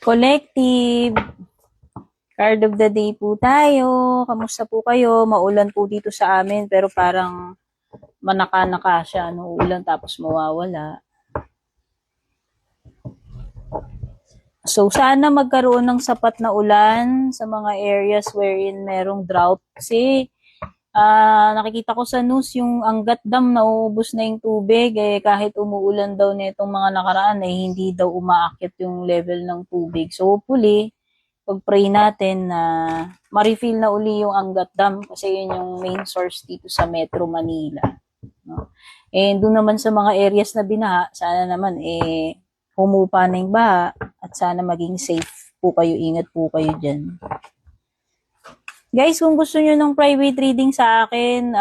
Collective, card of the day po tayo. Kamusta po kayo? Maulan po dito sa amin pero parang manaka-naka siya. Ulan tapos mawawala. So, sana magkaroon ng sapat na ulan sa mga areas wherein merong drought. Kasi, nakikita ko sa news yung Angat Dam nauubos na yung tubig. Kahit umuulan daw nitong mga nakaraan, hindi daw umaakyat yung level ng tubig. So, hopefully, pag-pray natin na ma-refill na uli yung Angat Dam kasi yun yung main source dito sa Metro Manila. No? And doon naman sa mga areas na binaha, sana naman humupa na yung baha at sana maging safe po kayo, ingat po kayo dyan. Guys, kung gusto nyo ng private reading sa akin,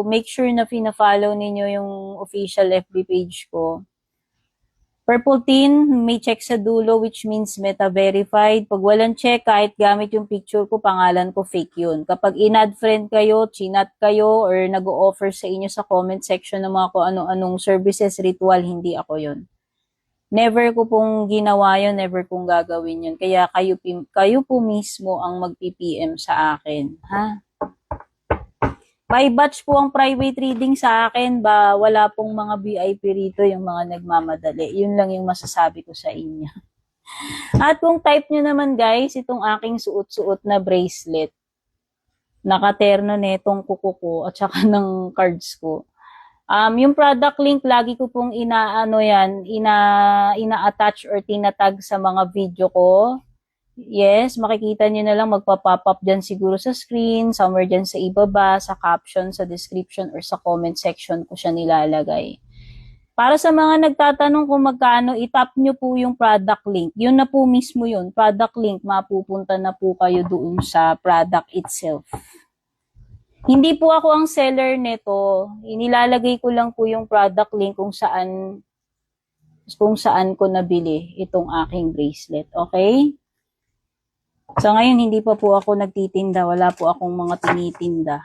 make sure na fina-follow ninyo yung official FB page ko. Purple tin, may check sa dulo which means meta-verified. Pag walang check, kahit gamit yung picture ko, pangalan ko, fake yun. Kapag in-add friend kayo, chinat kayo, or nag-o-offer sa inyo sa comment section ng mga kung ano-anong services, ritual, hindi ako yun. Never ko pong ginawa yun, never kong gagawin yun. Kaya kayo po mismo ang mag-PPM sa akin. Ha? By batch po ang private reading sa akin, wala pong mga VIP rito, yung mga nagmamadali. Yun lang yung masasabi ko sa inyo. At kung type nyo naman guys, itong aking suot-suot na bracelet, nakaterno netong kuko ko at saka ng cards ko. Yung product link, lagi ko pong ina-attach or tinatag sa mga video ko. Yes, makikita nyo na lang, magpa-pop up dyan siguro sa screen, somewhere dyan sa ibaba, sa caption, sa description, or sa comment section ko siya nilalagay. Para sa mga nagtatanong kung magkano, itap nyo po yung product link. Yun na po mismo yun, product link, mapupunta na po kayo doon sa product itself. Hindi po ako ang seller nito. Inilalagay ko lang po yung product link kung saan ko nabili itong aking bracelet. Okay? So ngayon, hindi pa po ako nagtitinda. Wala po akong mga tinitinda.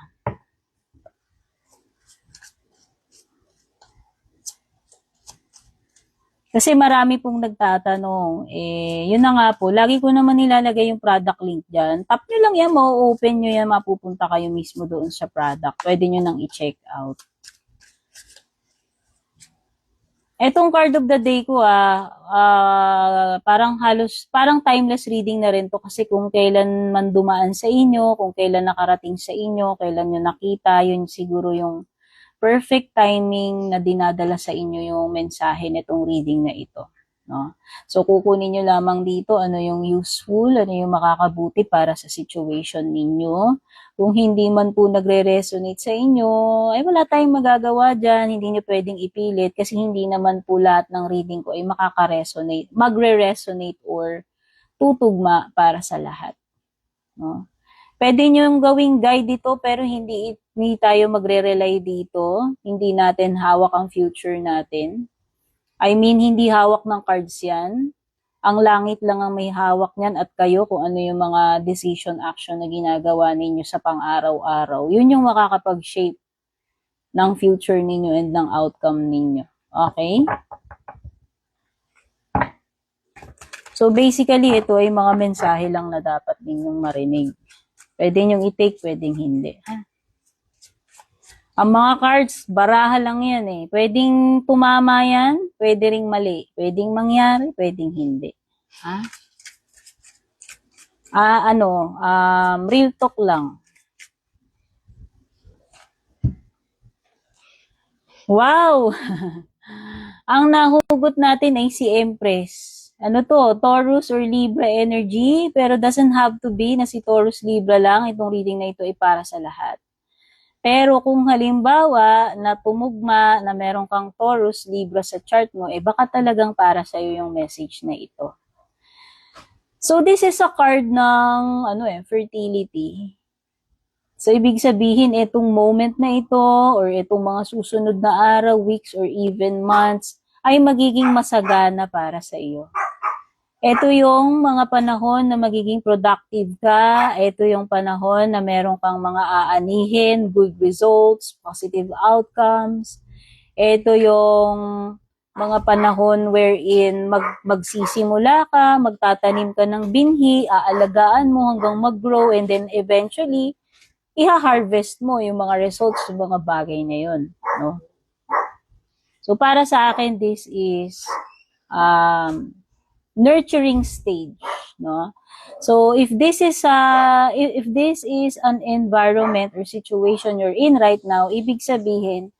Kasi marami pong nagtatanong. Yun na nga po. Lagi ko naman nilalagay yung product link dyan. Tap nyo lang yan, ma-open nyo yan, mapupunta kayo mismo doon sa product. Pwede nyo nang i-check out. Etong card of the day ko, parang timeless reading na rin to kasi kung kailan man dumaan sa inyo, kung kailan nakarating sa inyo, kailan nyo nakita, yun siguro yung perfect timing na dinadala sa inyo yung mensahe nitong reading na ito. No? So, kukunin nyo lamang dito ano yung useful, ano yung makakabuti para sa situation ninyo. Kung hindi man po nagre-resonate sa inyo, ay wala tayong magagawa dyan. Hindi nyo pwedeng ipilit kasi hindi naman po lahat ng reading ko ay magre-resonate or tutugma para sa lahat. No? Pwede nyo yung gawing guide dito pero hindi tayo magre-rely dito. Hindi natin hawak ang future natin. I mean, hindi hawak ng cards yan. Ang langit lang ang may hawak niyan at kayo kung ano yung mga decision action na ginagawa ninyo sa pang-araw-araw. Yun yung makakapag-shape ng future ninyo and ng outcome ninyo. Okay? So basically, ito ay mga mensahe lang na dapat ninyong marinig. Pwede nyong i-take, pwedeng hindi. Ang mga cards, baraha lang yan eh. Pwedeng tumama yan, pwede ring mali. Pwedeng mangyari, pwedeng hindi. Real talk lang. Wow! Ang nahugot natin ay si Empress. Ano to? Taurus or Libra energy, pero doesn't have to be na si Taurus Libra lang. Itong reading na ito ay para sa lahat. Pero kung halimbawa na tumugma na meron kang Taurus Libra sa chart mo, baka talagang para sa iyo yung message na ito. So this is a card ng fertility. So ibig sabihin itong moment na ito or itong mga susunod na araw, weeks or even months ay magiging masagana para sa iyo. Ito yung mga panahon na magiging productive ka. Ito yung panahon na meron kang mga aanihin, good results, positive outcomes. Ito yung mga panahon wherein magsisimula ka, magtatanim ka ng binhi, aalagaan mo hanggang mag-grow, and then eventually, iha-harvest mo yung mga results ng mga bagay na yun. No? So, para sa akin, this is nurturing stage. No? So, if this is an environment or situation you're in right now, ibig sabihin,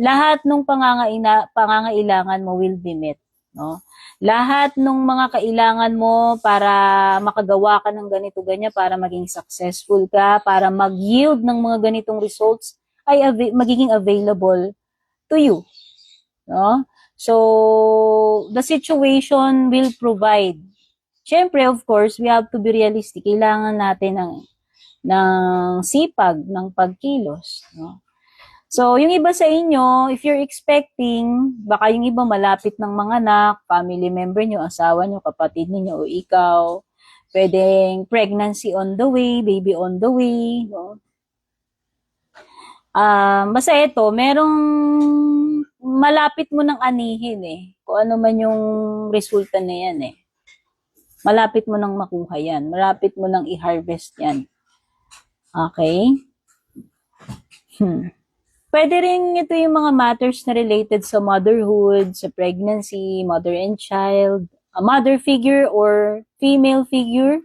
lahat ng pangangailangan mo will be met. No? Lahat ng mga kailangan mo para makagawa ka ng ganito, ganyan, para maging successful ka, para mag-yield ng mga ganitong results, ay magiging available to you. No? So, the situation will provide. Siyempre, of course, we have to be realistic. Kailangan natin ng sipag, ng pagkilos. No? So, yung iba sa inyo, if you're expecting, baka yung iba malapit ng mga anak, family member nyo, asawa nyo, kapatid niyo o ikaw, pwedeng pregnancy on the way, baby on the way. No? Basta ito, merong malapit mo ng anihin eh. Kung ano man yung resulta na yan eh. Malapit mo nang makuha yan. Malapit mo nang i-harvest yan. Okay? Pwede rin ito yung mga matters na related sa motherhood, sa pregnancy, mother and child, a mother figure or female figure.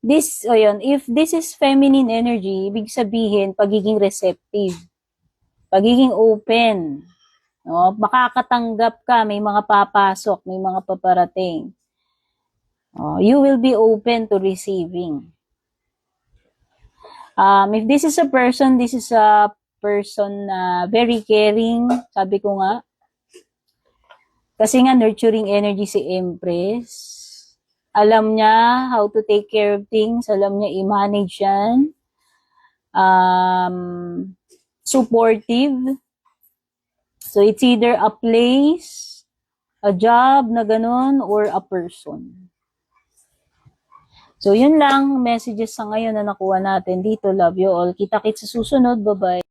If this is feminine energy, ibig sabihin, pagiging receptive, pagiging open, no? Makakatanggap ka, may mga papasok, may mga paparating. You will be open to receiving. If this is a person na very caring, sabi ko nga, kasi nga nurturing energy si Empress, alam niya how to take care of things, alam niya i-manage yan, supportive, so it's either a place, a job na ganun, or a person. So, yun lang, messages sa ngayon na nakuha natin dito. Love you all. Kita-kits sa susunod. Bye-bye.